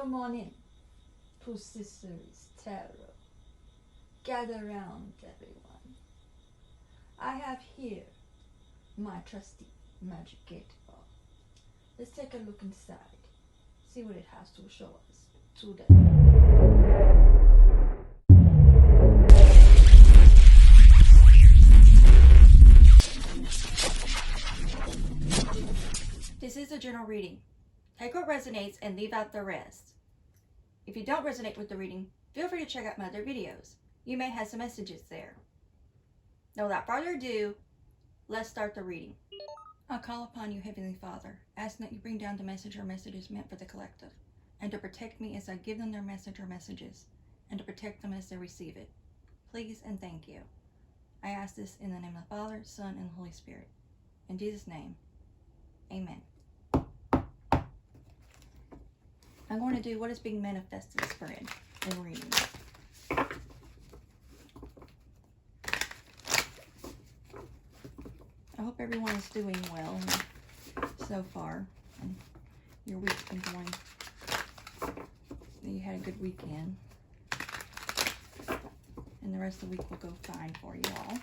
Come on in to Sister's Tarot. Gather round, everyone. I have here my trusty magic 8-ball. Let's take a look inside, see what it has to show us today. This is a general reading. Take what resonates and leave out the rest. If you don't resonate with the reading, feel free to check out my other videos. You may have some messages there. Now, without further ado, let's start the reading. I call upon you, Heavenly Father, asking that you bring down the message or messages meant for the collective, and to protect me as I give them their message or messages, and to protect them as they receive it. Please and thank you. I ask this in the name of the Father, Son, and the Holy Spirit. In Jesus' name, amen. I'm going to do what is being manifested spread in reading. I hope everyone is doing well so far, and your week's been going. You had a good weekend, and the rest of the week will go fine for you all.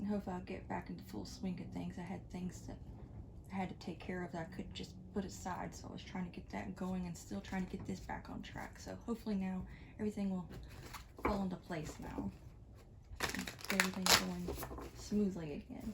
Hopefully I'll get back into full swing of things. I had things that I had to take care of that I couldn't just put aside, so I was trying to get that going and still trying to get this back on track. So hopefully now everything will fall into place now. Get everything going smoothly again.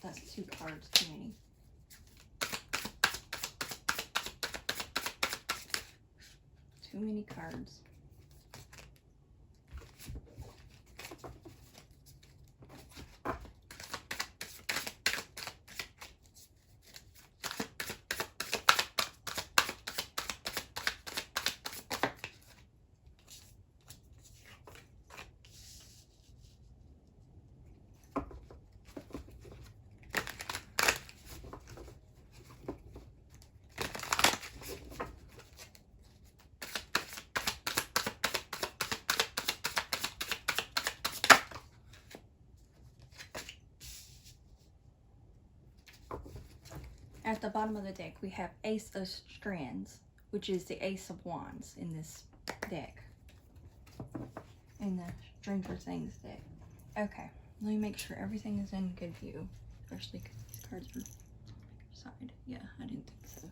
That's 2 cards too many. Too many cards. At the bottom of the deck, we have Ace of Strands, which is the Ace of Wands in this deck. In the Stranger Things deck. Okay, let me make sure everything is in good view. Especially because these cards are on the side. Yeah, I didn't think so.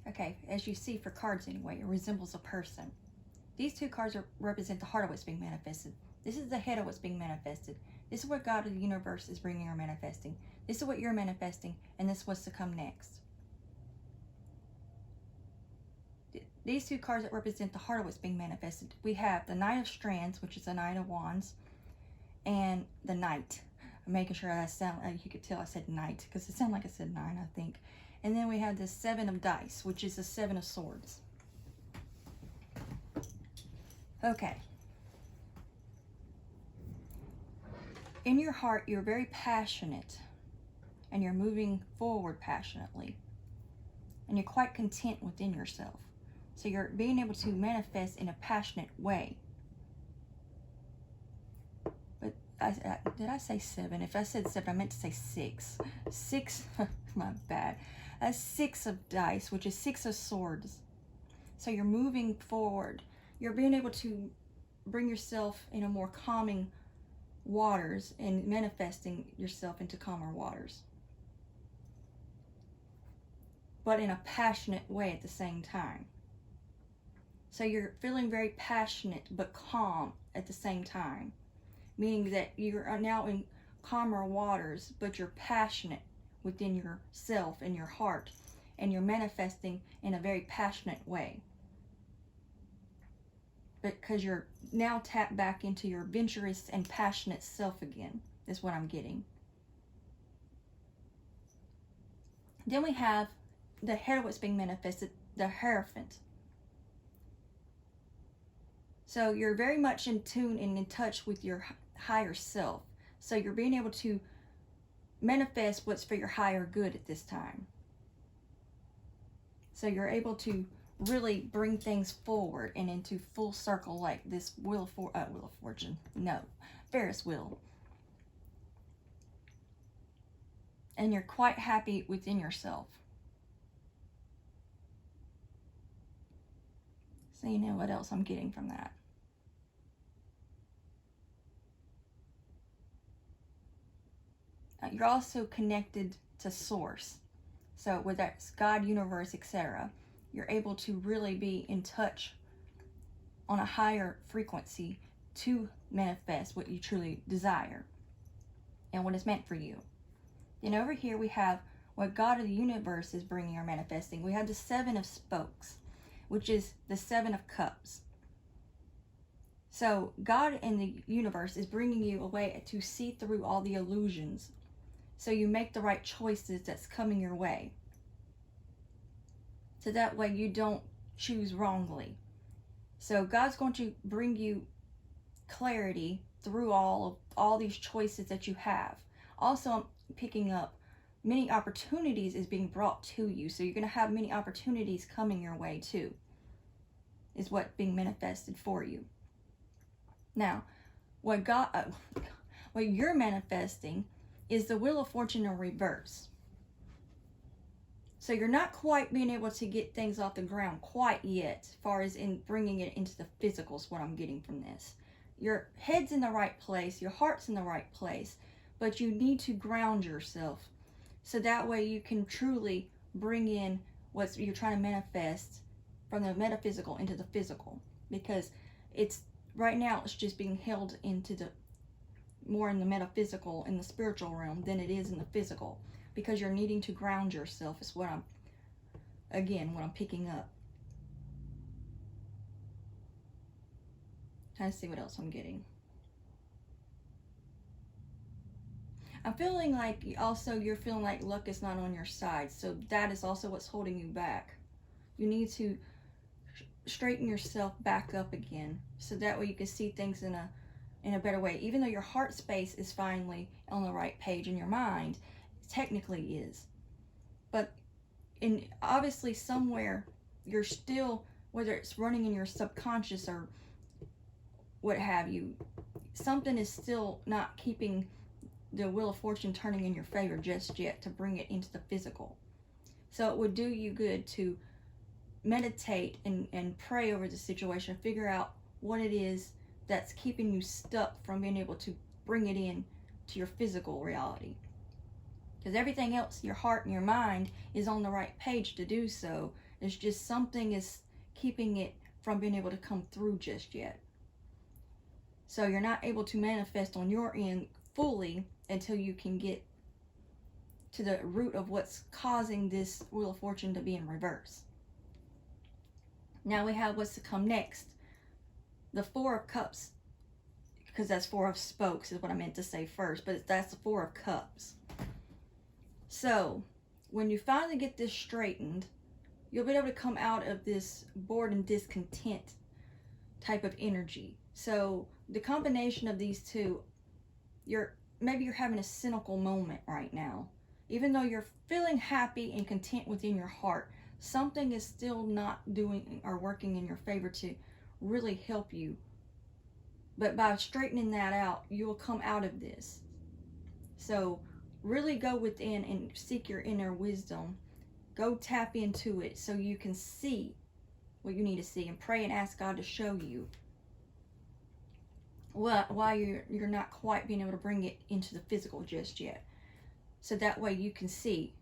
Okay, as you see for cards anyway, it resembles a person. These 2 cards represent the heart of what's being manifested. This is the head of what's being manifested. This is what God of the universe is bringing or manifesting. This is what you're manifesting, and this is what's to come next. These 2 cards that represent the heart of what's being manifested. We have the Knight of Strands, which is the Knight of Wands, and the Knight. I'm making sure I sound, you could tell I said Knight, because it sounded like I said 9, I think. And then we have the 7 of Dice, which is the 7 of Swords. Okay. In your heart, you're very passionate. and you're moving forward passionately. And you're quite content within yourself. So you're being able to manifest in a passionate way. But did I say 7? If I said 7, I meant to say 6. 6, my bad. That's 6 of dice, which is 6 of swords. So you're moving forward. You're being able to bring yourself in a more calming waters and manifesting yourself into calmer waters. But in a passionate way at the same time. So you're feeling very passionate but calm at the same time. Meaning that you are now in calmer waters, but you're passionate within yourself and your heart. And you're manifesting in a very passionate way. Because you're now tapped back into your adventurous and passionate self again, is what I'm getting. Then we have the head of what's being manifested, the Hierophant. So you're very much in tune and in touch with your higher self. So you're being able to manifest what's for your higher good at this time. So you're able to really bring things forward and into full circle, like this Wheel of Fortune. No, Ferris wheel. And you're quite happy within yourself. So you know what else I'm getting from that. You're also connected to Source. So whether that's God, universe, etc., you're able to really be in touch on a higher frequency to manifest what you truly desire and what is meant for you. And over here we have what God of the universe is bringing or manifesting. We have the 7 of Spokes, which is the 7 of Cups. So God in the universe is bringing you a way to see through all the illusions, so you make the right choices that's coming your way. So that way you don't choose wrongly. So God's going to bring you clarity through all these choices that you have. Also, I'm picking up many opportunities is being brought to you. So you're going to have many opportunities coming your way too, is what's being manifested for you. Now, what you're manifesting is the Wheel of Fortune in reverse. So you're not quite being able to get things off the ground quite yet, as far as in bringing it into the physical is what I'm getting from this. Your head's in the right place, your heart's in the right place, but you need to ground yourself so that way you can truly bring in what you're trying to manifest from the metaphysical into the physical. Because it's right now it's just being held into the more in the metaphysical, in the spiritual realm than it is in the physical. Because you're needing to ground yourself is what I'm picking up. Trying to see what else I'm getting. I'm feeling like you're feeling like luck is not on your side. So that is also what's holding you back. You need to straighten yourself back up again. So that way you can see things in a better way. Even though your heart space is finally on the right page in your mind, technically is, but obviously somewhere you're still, whether it's running in your subconscious or what have you, something is still not keeping the Wheel of Fortune turning in your favor just yet to bring it into the physical. So it would do you good to meditate and pray over the situation, figure out what it is that's keeping you stuck from being able to bring it in to your physical reality. Because everything else, your heart and your mind, is on the right page to do so. It's just something is keeping it from being able to come through just yet. So you're not able to manifest on your end fully until you can get to the root of what's causing this Wheel of Fortune to be in reverse. Now we have what's to come next. The 4 of Cups, because that's 4 of Spokes is what I meant to say first, but that's the 4 of Cups. So, when you finally get this straightened, you'll be able to come out of this bored and discontent type of energy. So, the combination of these two, maybe you're having a cynical moment right now. Even though you're feeling happy and content within your heart, something is still not doing or working in your favor to really help you. But by straightening that out, you will come out of this. So really go within and seek your inner wisdom. Go tap into it so you can see what you need to see, and pray and ask God to show you why you're not quite being able to bring it into the physical just yet. So that way you can see.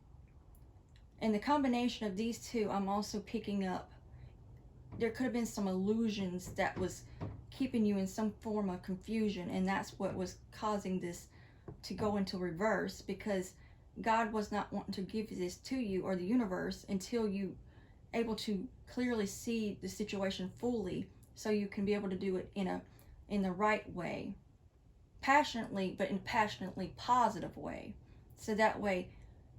And the combination of these two, I'm also picking up, there could have been some illusions that was keeping you in some form of confusion, and that's what was causing this to go into reverse, because God was not wanting to give this to you, or the universe, until you able to clearly see the situation fully, so you can be able to do it in the right way, passionately, but in a passionately positive way. So that way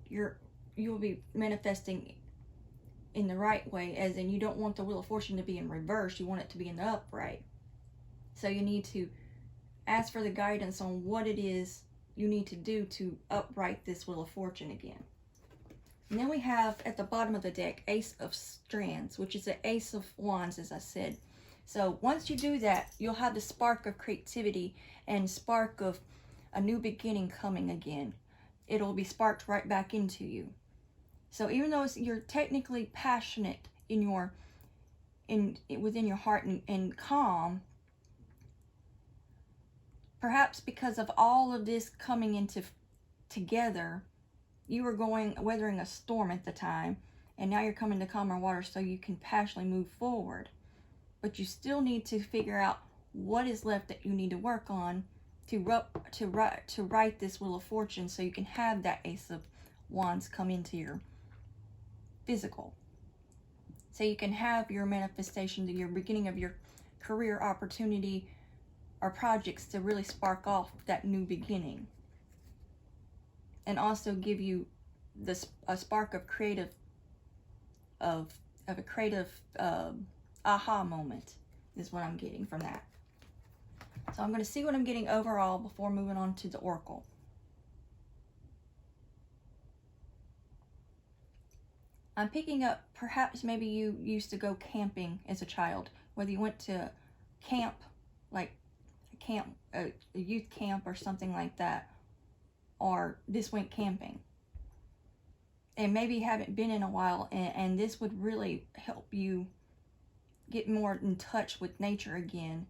you'll be manifesting in the right way, as in you don't want the Wheel of Fortune to be in reverse, you want it to be in the upright. So you need to ask for the guidance on what it is you need to do to upright this Wheel of Fortune again. And then we have at the bottom of the deck, Ace of Strands, which is the Ace of Wands, as I said. So once you do that, you'll have the spark of creativity and spark of a new beginning coming again. It'll be sparked right back into you. So even though you're technically passionate within your heart and calm, perhaps because of all of this coming together, you were weathering a storm at the time, and now you're coming to calmer water so you can passionately move forward. But you still need to figure out what is left that you need to work on to write this Wheel of Fortune, so you can have that Ace of Wands come into your physical. So you can have your manifestation, your beginning of your career opportunity or projects to really spark off that new beginning. And also give you a spark of a creative aha moment is what I'm getting from that. So I'm going to see what I'm getting overall before moving on to the Oracle. I'm picking up, perhaps maybe you used to go camping as a child, whether you went to camp, like a youth camp or something like that, or this went camping. And maybe you haven't been in a while, and this would really help you get more in touch with nature again.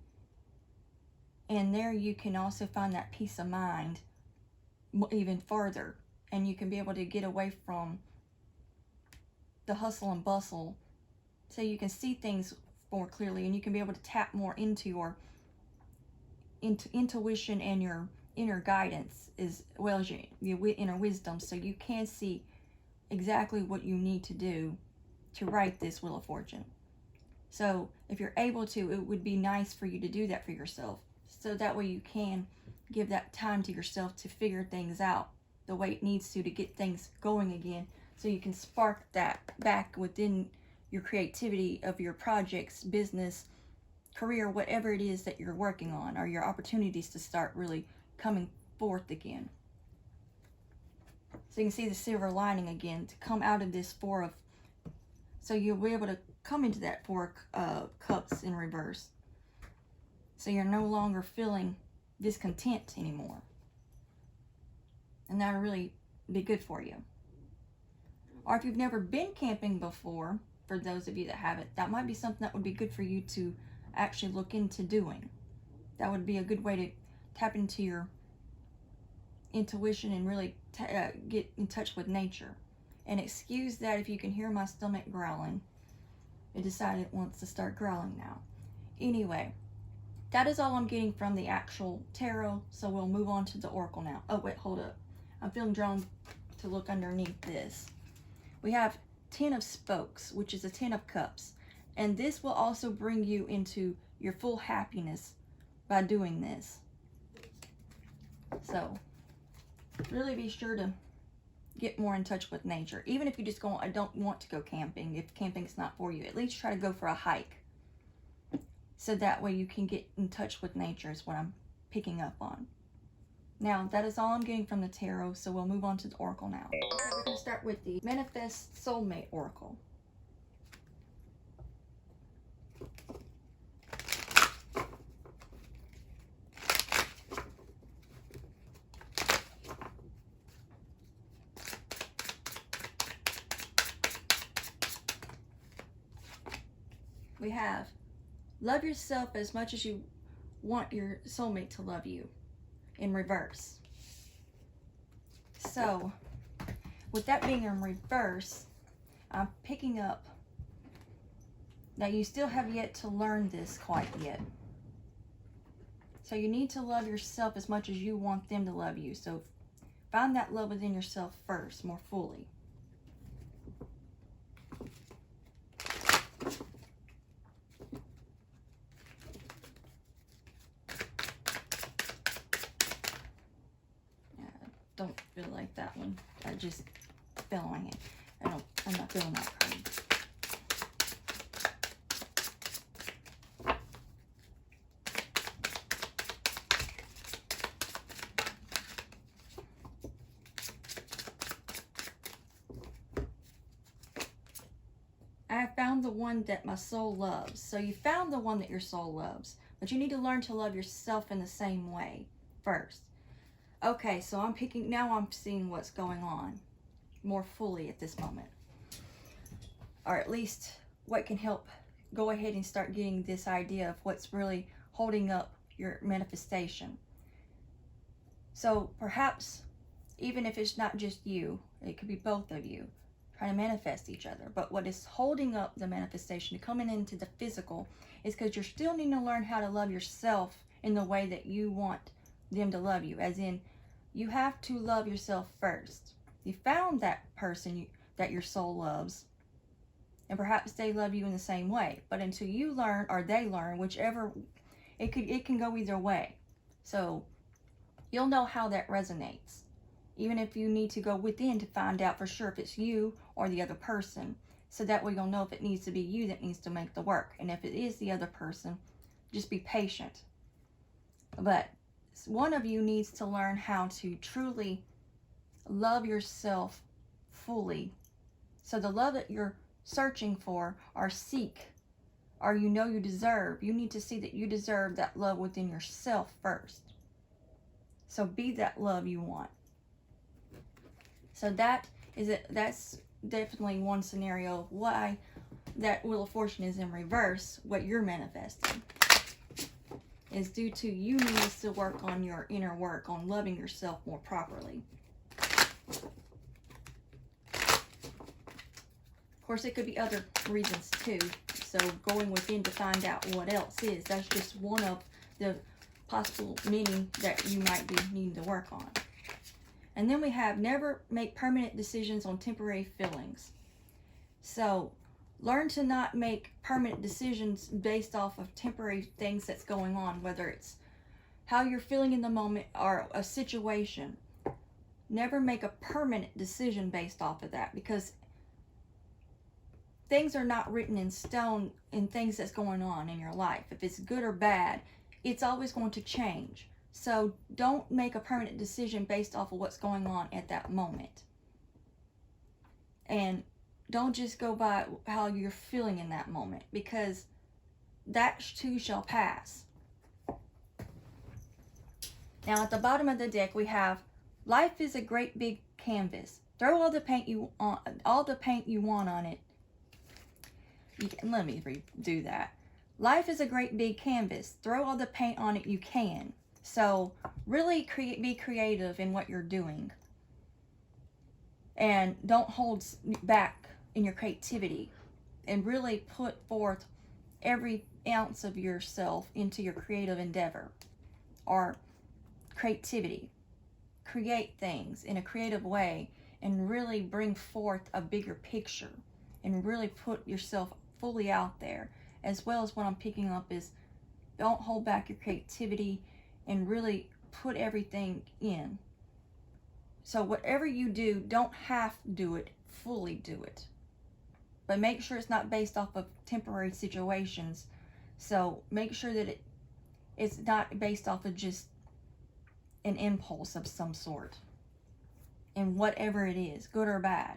And there you can also find that peace of mind even further, and you can be able to get away from the hustle and bustle, so you can see things more clearly, and you can be able to tap more into your intuition and your inner guidance, as well as your inner wisdom, so you can see exactly what you need to do to write this Wheel of Fortune. So if you're able to, it would be nice for you to do that for yourself, so that way you can give that time to yourself to figure things out the way it needs to get things going again, so you can spark that back within your creativity of your projects, business, career, whatever it is that you're working on, or your opportunities to start really coming forth again. So you can see the silver lining again to come out of this so you'll be able to come into that Four of Cups in reverse. So you're no longer feeling discontent anymore. And that'll really be good for you. Or if you've never been camping before, for those of you that haven't, that might be something that would be good for you to actually look into doing. That would be a good way to tap into your intuition and really get in touch with nature. And excuse that if you can hear my stomach growling. It decided it wants to start growling now. Anyway, that is all I'm getting from the actual tarot, so we'll move on to the Oracle now. Oh wait, hold up. I'm feeling drawn to look underneath this. We have 10 of Spokes, which is a 10 of Cups. And this will also bring you into your full happiness by doing this. So, really be sure to get more in touch with nature. Even if you just go, I don't want to go camping, if camping's not for you, at least try to go for a hike. So that way you can get in touch with nature is what I'm picking up on. Now, that is all I'm getting from the tarot, so we'll move on to the oracle now. We're going to start with the Manifest Soulmate Oracle. We have, love yourself as much as you want your soulmate to love you, in reverse. So, with that being in reverse, I'm picking up that you still have yet to learn this quite yet. So you need to love yourself as much as you want them to love you. So find that love within yourself first, more fully. Don't feel like that one. I just fell on my hand. I'm not feeling that card. I found the one that my soul loves. So you found the one that your soul loves, but you need to learn to love yourself in the same way first. Okay, so now I'm seeing what's going on more fully at this moment. Or at least what can help go ahead and start getting this idea of what's really holding up your manifestation. So perhaps, even if it's not just you, it could be both of you trying to manifest each other. But what is holding up the manifestation to coming into the physical is because you're still needing to learn how to love yourself in the way that you want them to love you. As in, you have to love yourself first. You found that person that your soul loves, and perhaps they love you in the same way. But until you learn, or they learn, whichever, it can go either way. So you'll know how that resonates. Even if you need to go within to find out for sure if it's you or the other person. So that way you'll know if it needs to be you that needs to make the work. And if it is the other person, just be patient. But one of you needs to learn how to truly love yourself fully. So the love that you're searching for or seek, or you know you deserve, you need to see that you deserve that love within yourself first. So be that love you want. So that's definitely one scenario of why that Wheel of Fortune is in reverse, what you're manifesting. Is due to you needing to work on your inner work, on loving yourself more properly. Of course, it could be other reasons too. So going within to find out what else is. That's just one of the possible meaning that you might be needing to work on. And then we have never make permanent decisions on temporary feelings. So learn to not make permanent decisions based off of temporary things that's going on, whether it's how you're feeling in the moment or a situation. Never make a permanent decision based off of that, because things are not written in stone in things that's going on in your life. If it's good or bad, it's always going to change. So don't make a permanent decision based off of what's going on at that moment. And don't just go by how you're feeling in that moment, because that too shall pass. Now at the bottom of the deck we have, life is a great big canvas. Throw all the paint you want on it. Let me redo that. Life is a great big canvas. Throw all the paint on it you can. So really be creative in what you're doing. And don't hold back in your creativity, and really put forth every ounce of yourself into your creative endeavor or creativity. Create things in a creative way and really bring forth a bigger picture and really put yourself fully out there. As well as what I'm picking up is, don't hold back your creativity and really put everything in. So whatever you do, don't half do it, fully do it. But make sure it's not based off of temporary situations. So make sure that it's not based off of just an impulse of some sort. And whatever it is, good or bad.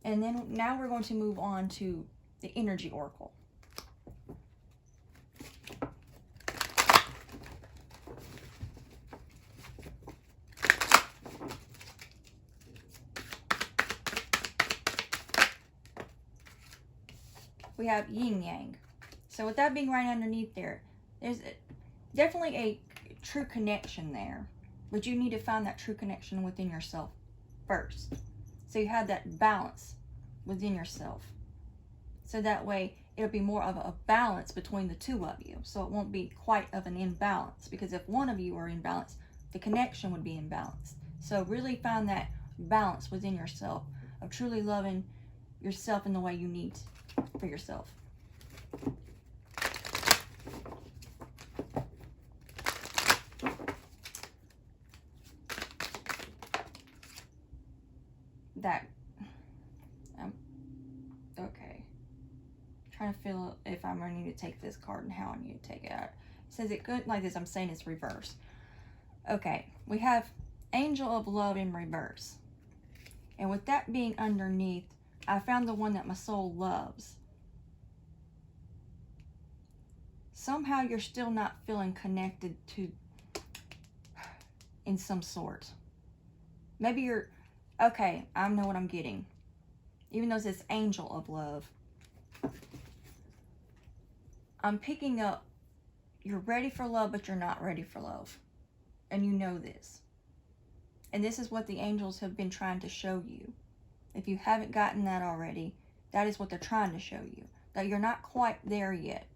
And then now we're going to move on to the energy oracle. We have yin yang. So with that being right underneath there, there's definitely a true connection there. But you need to find that true connection within yourself first. So you have that balance within yourself. So that way it'll be more of a balance between the two of you. So it won't be quite of an imbalance. Because if one of you are in balance, the connection would be imbalanced. So really find that balance within yourself of truly loving yourself in the way you need for yourself. Okay. Trying to feel if I'm going to need to take this card and how I need to take it out. It says it good like this. I'm saying it's reverse. Okay. We have Angel of Love in reverse. And with that being underneath, I found the one that my soul loves. Somehow you're still not feeling connected to in some sort. Maybe you're, okay, I know what I'm getting. Even though it's this Angel of Love, I'm picking up, you're ready for love, but you're not ready for love. And you know this. And this is what the angels have been trying to show you. If you haven't gotten that already, that is what they're trying to show you. That you're not quite there yet.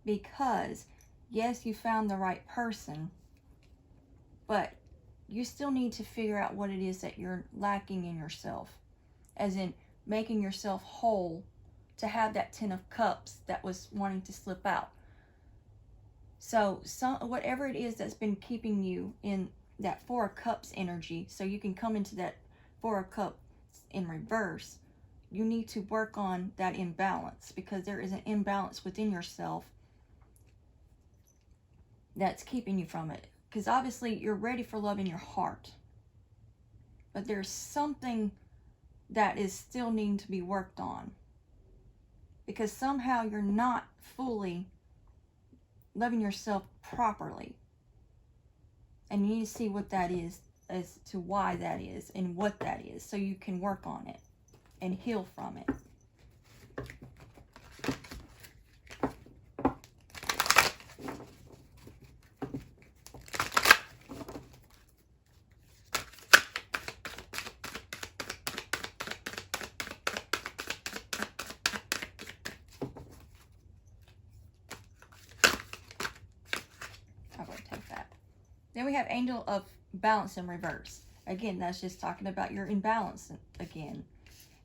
Because, yes, you found the right person, but you still need to figure out what it is that you're lacking in yourself. As in, making yourself whole to have that 10 of Cups that was wanting to slip out. So, whatever it is that's been keeping you in that 4 of Cups energy, so you can come into that 4 of Cups in reverse, you need to work on that imbalance, because there is an imbalance within yourself that's keeping you from it. Because obviously you're ready for love in your heart, but there's something that is still needing to be worked on, because somehow you're not fully loving yourself properly. And you need to see what that is, as to why that is and what that is, so you can work on it and heal from it. Then we have Angel of Balance in reverse. Again, that's just talking about your imbalance again.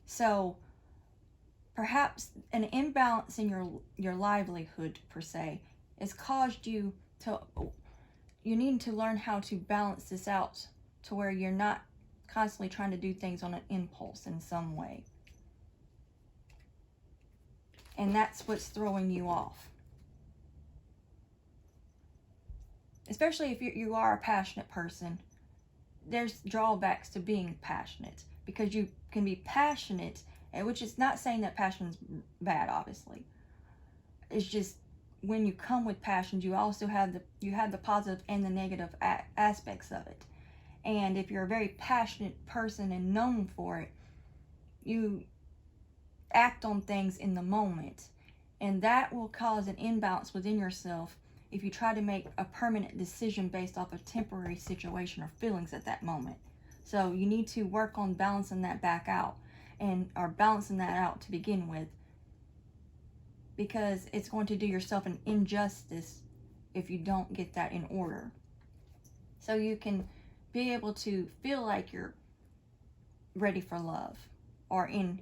So, perhaps an imbalance in your livelihood, per se, has caused you to... You need to learn how to balance this out to where you're not constantly trying to do things on an impulse in some way. And that's what's throwing you off. Especially if you are a passionate person, there's drawbacks to being passionate. Because you can be passionate, which is not saying that passion is bad, obviously. It's just when you come with passion, you also have the positive and the negative aspects of it. And if you're a very passionate person and known for it, you act on things in the moment. And that will cause an imbalance within yourself if you try to make a permanent decision based off a temporary situation or feelings at that moment. So you need to work on balancing that back out, or balancing that out to begin with, because it's going to do yourself an injustice if you don't get that in order. So you can be able to feel like you're ready for love, or in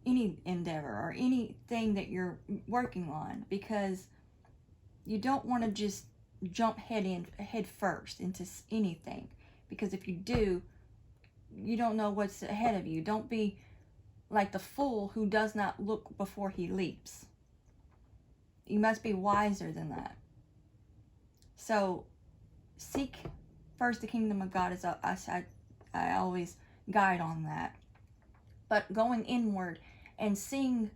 any endeavor or anything that you're working on, because you don't want to just jump head first into anything, because if you do, you don't know what's ahead of you. Don't be like the fool who does not look before he leaps. You must be wiser than that. So seek first the kingdom of God, as I always guide on that. But going inward and seeing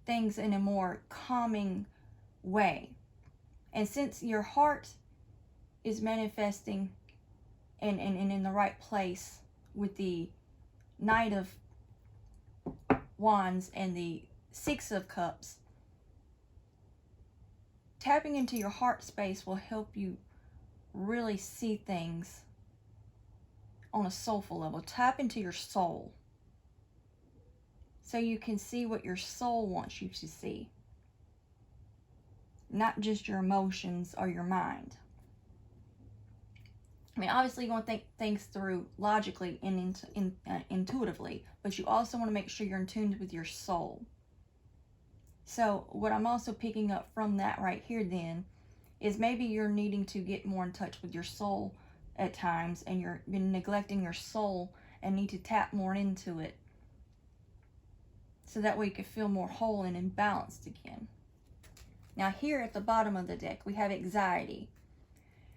things in a more calming way. And since your heart is manifesting and in the right place with the Knight of Wands and the Six of Cups, tapping into your heart space will help you really see things on a soulful level. Tap into your soul so you can see what your soul wants you to see, not just your emotions or your mind. I mean, obviously you want to think things through logically and intuitively, but you also want to make sure you're in tune with your soul. So what I'm also picking up from that right here then is maybe you're needing to get more in touch with your soul at times, and you've been neglecting your soul and need to tap more into it, so that way you can feel more whole and in balanced again. Now here at the bottom of the deck, we have anxiety.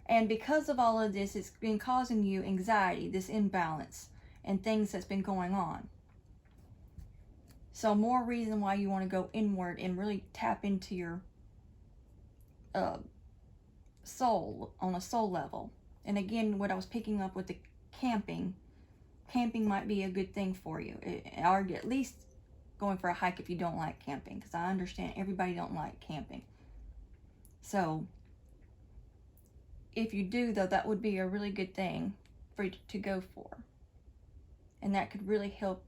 And because of all of this, it's been causing you anxiety, this imbalance, and things that's been going on. So more reason why you want to go inward and really tap into your soul on a soul level. And again, what I was picking up with the camping might be a good thing for you. Or at least going for a hike if you don't like camping, because I understand everybody don't like camping. So if you do, though, that would be a really good thing for you to go for. And that could really help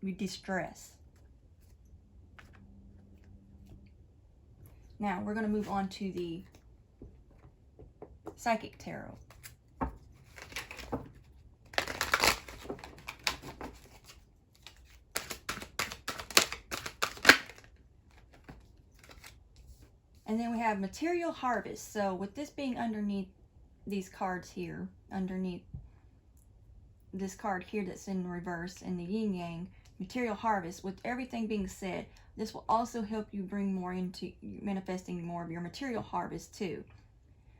you de-stress. Now, we're going to move on to the Psychic Tarot. And then we have Material Harvest. So with this being underneath these cards here, underneath this card here that's in reverse in the yin yang, Material Harvest, with everything being said, this will also help you bring more into manifesting more of your material harvest too.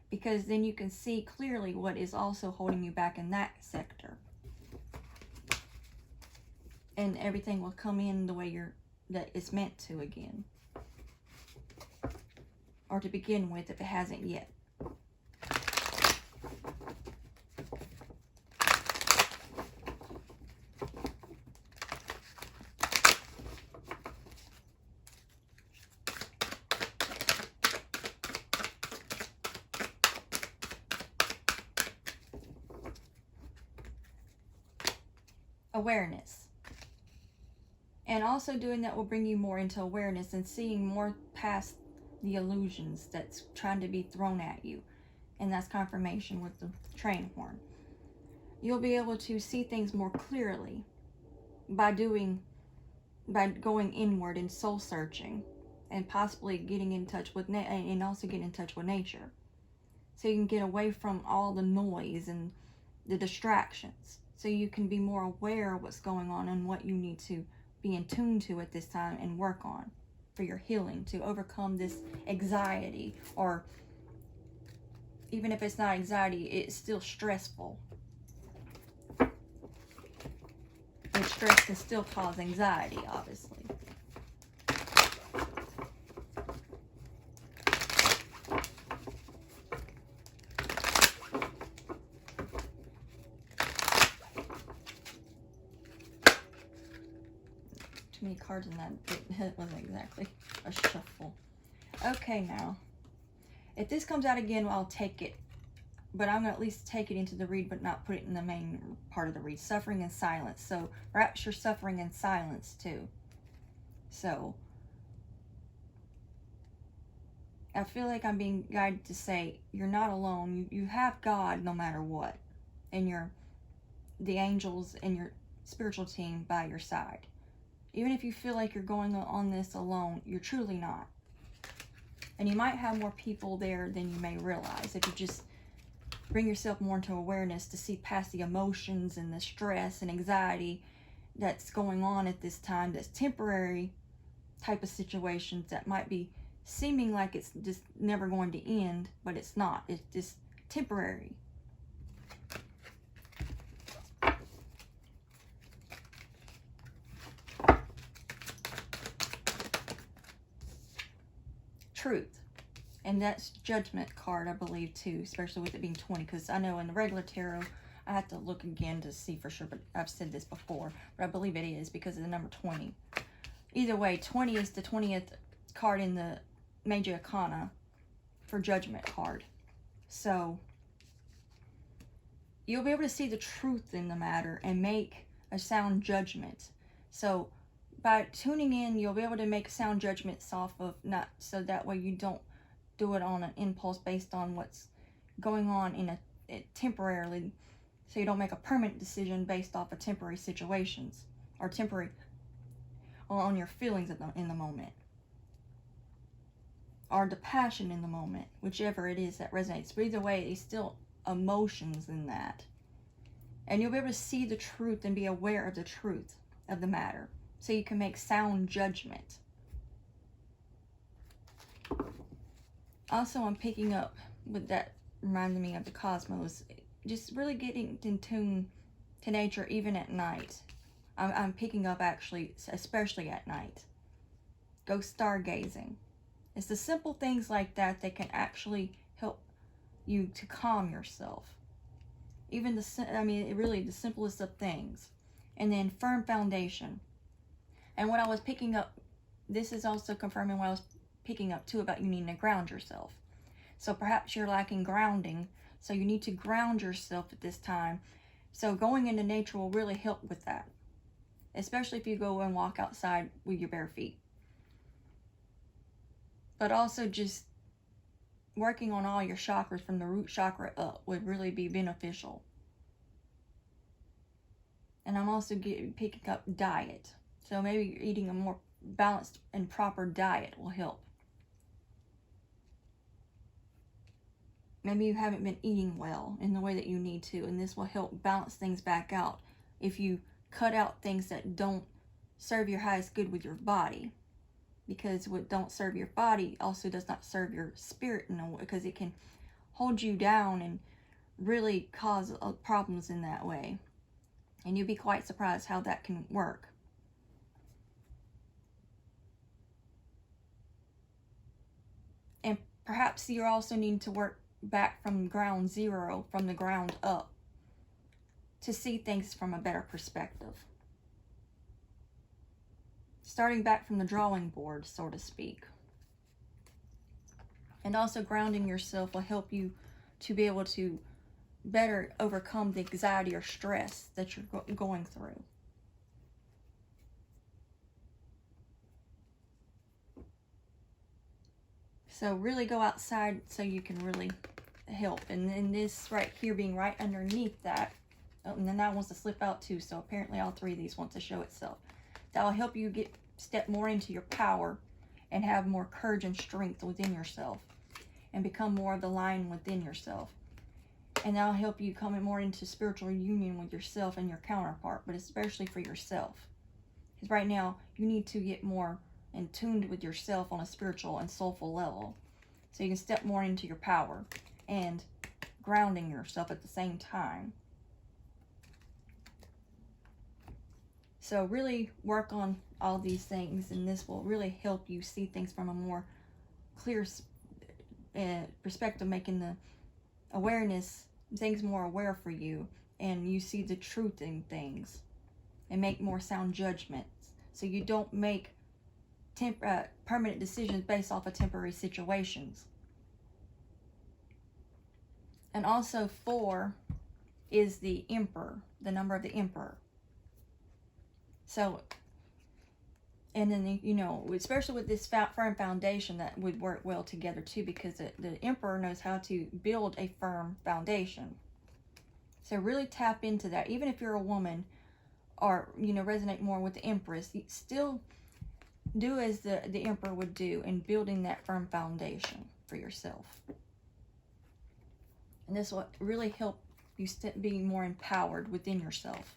Because then you can see clearly what is also holding you back in that sector. And everything will come in the way that it's meant to again. Or to begin with, if it hasn't yet. Awareness. And also doing that will bring you more into awareness and seeing more past the illusions that's trying to be thrown at you. And that's confirmation with the train horn. You'll be able to see things more clearly by going inward and soul searching, and possibly getting in touch with and also getting in touch with nature. So you can get away from all the noise and the distractions. So you can be more aware of what's going on and what you need to be in tune to at this time and work on for your healing, to overcome this anxiety. Or even if it's not anxiety, it's still stressful. And stress can still cause anxiety, obviously. Too many cards in that. It wasn't exactly a shuffle. Okay, now, if this comes out again, I'll take it. But I'm going to at least take it into the read, but not put it in the main part of the read. Suffering and silence. So, perhaps you're suffering in silence, too. So, I feel like I'm being guided to say, you're not alone. You have God no matter what. And the angels and your spiritual team by your side. Even if you feel like you're going on this alone, you're truly not. And you might have more people there than you may realize if you just bring yourself more into awareness to see past the emotions and the stress and anxiety that's going on at this time, that's temporary type of situations that might be seeming like it's just never going to end, but it's not. It's just temporary. Truth. And that's Judgment card, I believe, too, especially with it being 20, because I know in the regular tarot, I have to look again to see for sure, but I've said this before, but I believe it is because of the number 20. Either way, 20 is the 20th card in the Major Arcana for Judgment card. So, you'll be able to see the truth in the matter and make a sound judgment. So, by tuning in, you'll be able to make sound judgments off of, not so that way you don't do it on an impulse based on what's going on in a temporarily, so you don't make a permanent decision based off of temporary situations or temporary on your feelings in the moment, or the passion in the moment, whichever it is that resonates. But either way, it's still emotions in that, and you'll be able to see the truth and be aware of the truth of the matter, so you can make sound judgment. Also, I'm picking up with that, reminding me of the cosmos, just really getting in tune to nature even at night. I'm picking up, actually, especially at night. Go stargazing. It's the simple things like that that can actually help you to calm yourself. Even really the simplest of things. And then firm foundation. And what I was picking up, this is also confirming what I was picking up too about you needing to ground yourself. So perhaps you're lacking grounding, so you need to ground yourself at this time. So going into nature will really help with that, especially if you go and walk outside with your bare feet. But also just working on all your chakras from the root chakra up would really be beneficial. And I'm also picking up diet. So maybe eating a more balanced and proper diet will help. Maybe you haven't been eating well in the way that you need to, and this will help balance things back out if you cut out things that don't serve your highest good with your body. Because what don't serve your body also does not serve your spirit in a way, because it can hold you down and really cause problems in that way. And you'll be quite surprised how that can work. And perhaps you also need to work back from ground zero, from the ground up, to see things from a better perspective. Starting back from the drawing board, so to speak. And also grounding yourself will help you to be able to better overcome the anxiety or stress that you're going through. So really go outside so you can really help. And then this right here being right underneath that, oh, and then that wants to slip out too, so apparently all three of these want to show itself. That will help you step more into your power and have more courage and strength within yourself and become more of the lion within yourself. And that'll help you come more into spiritual union with yourself and your counterpart, but especially for yourself. Because right now, you need to get more in tuned with yourself on a spiritual and soulful level, so you can step more into your power and grounding yourself at the same time. So really work on all these things, and this will really help you see things from a more clear perspective, making the awareness, things more aware for you, and you see the truth in things and make more sound judgments, so you don't make permanent decisions based off of temporary situations. And also 4 is the Emperor, the number of the Emperor. So, and then, you know, especially with this firm foundation, that would work well together too, because the Emperor knows how to build a firm foundation. So really tap into that. Even if you're a woman, or, you know, resonate more with the Empress, you still do as the Emperor would do in building that firm foundation for yourself. And this will really help you be more empowered within yourself,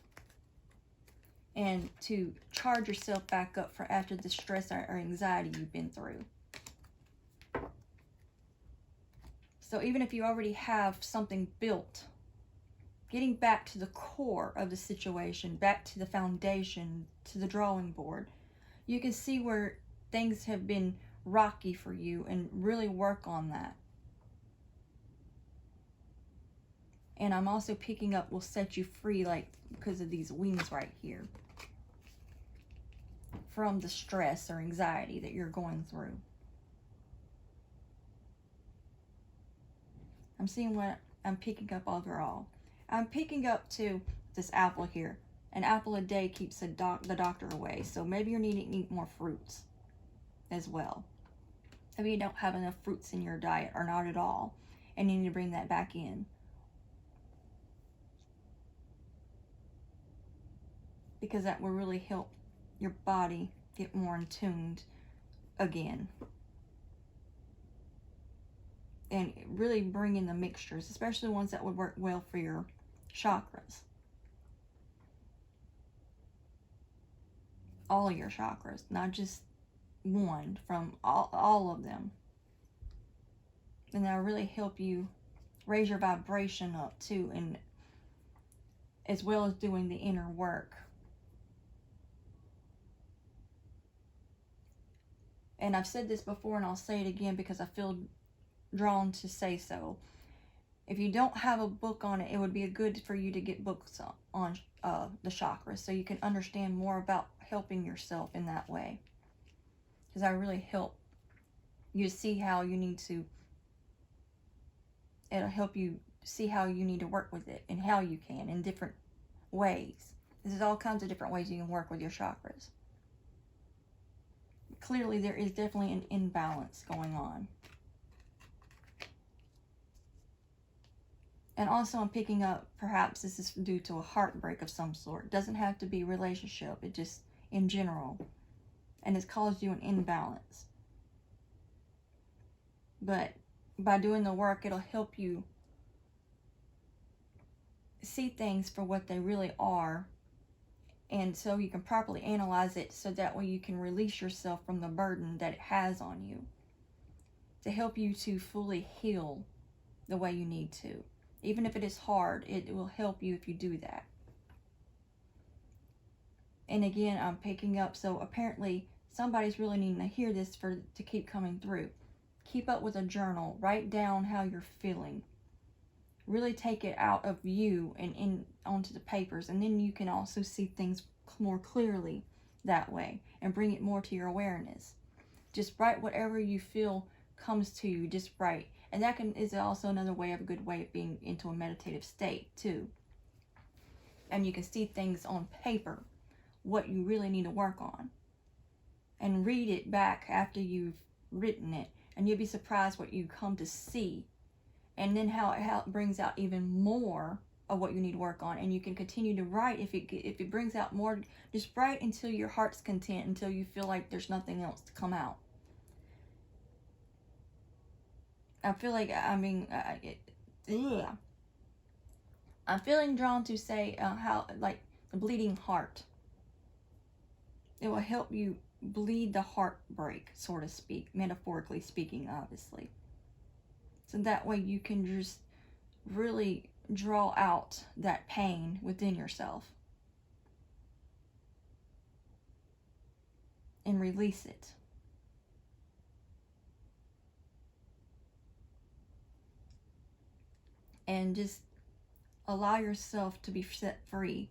and to charge yourself back up for after the stress or anxiety you've been through. So even if you already have something built, getting back to the core of the situation, back to the foundation, to the drawing board, you can see where things have been rocky for you and really work on that. And I'm also picking up will set you free, like because of these wings right here, from the stress or anxiety that you're going through. I'm seeing what I'm picking up overall. I'm picking up too this apple here. An apple a day keeps the doctor away. So maybe you're needing to eat more fruits as well. Maybe you don't have enough fruits in your diet or not at all, and you need to bring that back in. Because that will really help your body get more in tuned again. And really bring in the mixtures, especially ones that would work well for your chakras. All of your chakras, not just one, from all of them. And that'll really help you raise your vibration up too, and as well as doing the inner work. And I've said this before and I'll say it again because I feel drawn to say so. If you don't have a book on it, it would be good for you to get books on the chakras so you can understand more about helping yourself in that way. Because I really help you see how you need to, it'll help you see how you need to work with it and how you can in different ways. There's all kinds of different ways you can work with your chakras. Clearly there is definitely an imbalance going on. And also I'm picking up, perhaps this is due to a heartbreak of some sort. It doesn't have to be a relationship, it just in general. And it's caused you an imbalance. But by doing the work, it'll help you see things for what they really are. And so you can properly analyze it so that way you can release yourself from the burden that it has on you. To help you to fully heal the way you need to. Even if it is hard, it will help you if you do that. And again, I'm picking up, so apparently somebody's really needing to hear this to keep coming through. Keep up with a journal. Write down how you're feeling. Really take it out of you and onto the papers. And then you can also see things more clearly that way. And bring it more to your awareness. Just write whatever you feel comes to you. Just write. And that is also another way of a good way of being into a meditative state too. And you can see things on paper. What you really need to work on. And read it back after you've written it. And you'll be surprised what you come to see. And then how it brings out even more of what you need to work on. And you can continue to write. If it brings out more, just write until your heart's content. Until you feel like there's nothing else to come out. I feel like, I'm feeling drawn to say how, like, a bleeding heart. It will help you bleed the heartbreak, so to speak, metaphorically speaking, obviously. So that way you can just really draw out that pain within yourself. And release it. And just allow yourself to be set free.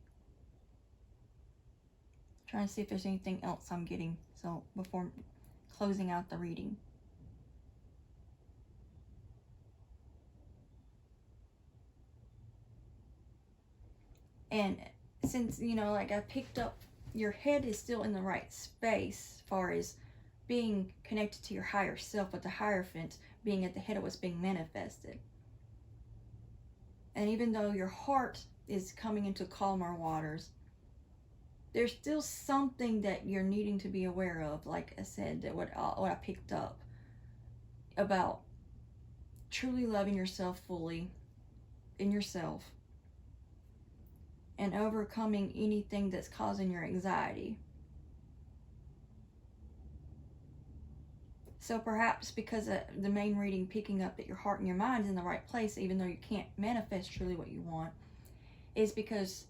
Trying to see if there's anything else I'm getting, so before closing out the reading. And since, like I picked up, your head is still in the right space as far as being connected to your higher self, with the Hierophant being at the head of what's being manifested. And even though your heart is coming into calmer waters, there's still something that you're needing to be aware of, like I said, that what I picked up about truly loving yourself fully in yourself and overcoming anything that's causing your anxiety. So perhaps because of the main reading picking up that your heart and your mind is in the right place, even though you can't manifest truly what you want, is because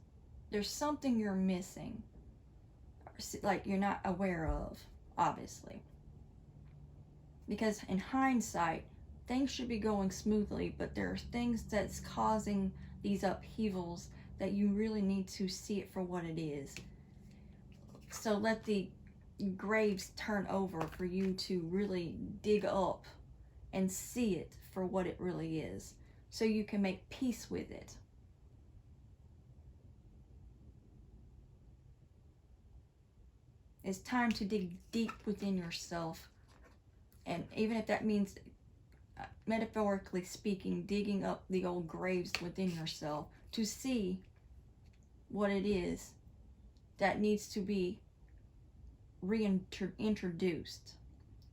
there's something you're missing, like you're not aware of, obviously. Because in hindsight, things should be going smoothly, but there are things that's causing these upheavals that you really need to see it for what it is. So let the graves turn over for you to really dig up and see it for what it really is, so you can make peace with it. It's time to dig deep within yourself, and even if that means, metaphorically speaking, digging up the old graves within yourself to see what it is that needs to be reintroduced,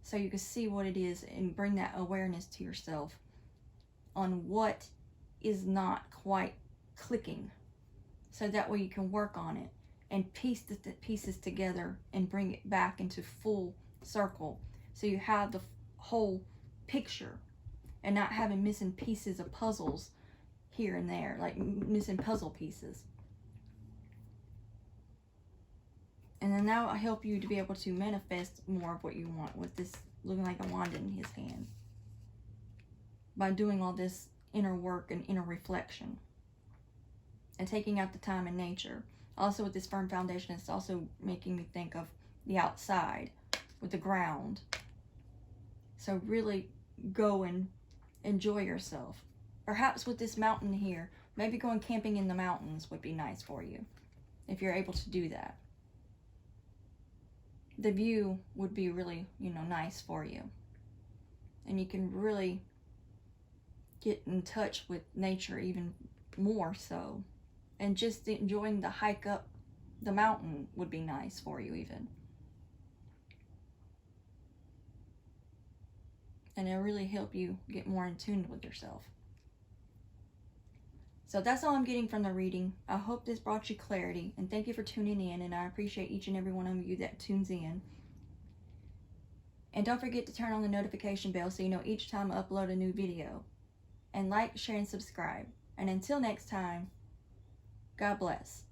so you can see what it is and bring that awareness to yourself on what is not quite clicking, so that way you can work on it and piece the pieces together and bring it back into full circle, so you have the whole picture and not having missing pieces of puzzles here and there, like missing puzzle pieces. And then now I help you to be able to manifest more of what you want with this looking like a wand in his hand, by doing all this inner work and inner reflection and taking out the time in nature. Also with this firm foundation, it's also making me think of the outside with the ground. So really go and enjoy yourself. Perhaps with this mountain here, maybe going camping in the mountains would be nice for you, if you're able to do that. The view would be really, nice for you. And you can really get in touch with nature even more so. And just enjoying the hike up the mountain would be nice for you even. And it'll really help you get more in tune with yourself. So that's all I'm getting from the reading. I hope this brought you clarity, and thank you for tuning in, and I appreciate each and every one of you that tunes in. And don't forget to turn on the notification bell so you know each time I upload a new video. And like, share, and subscribe. And until next time, God bless.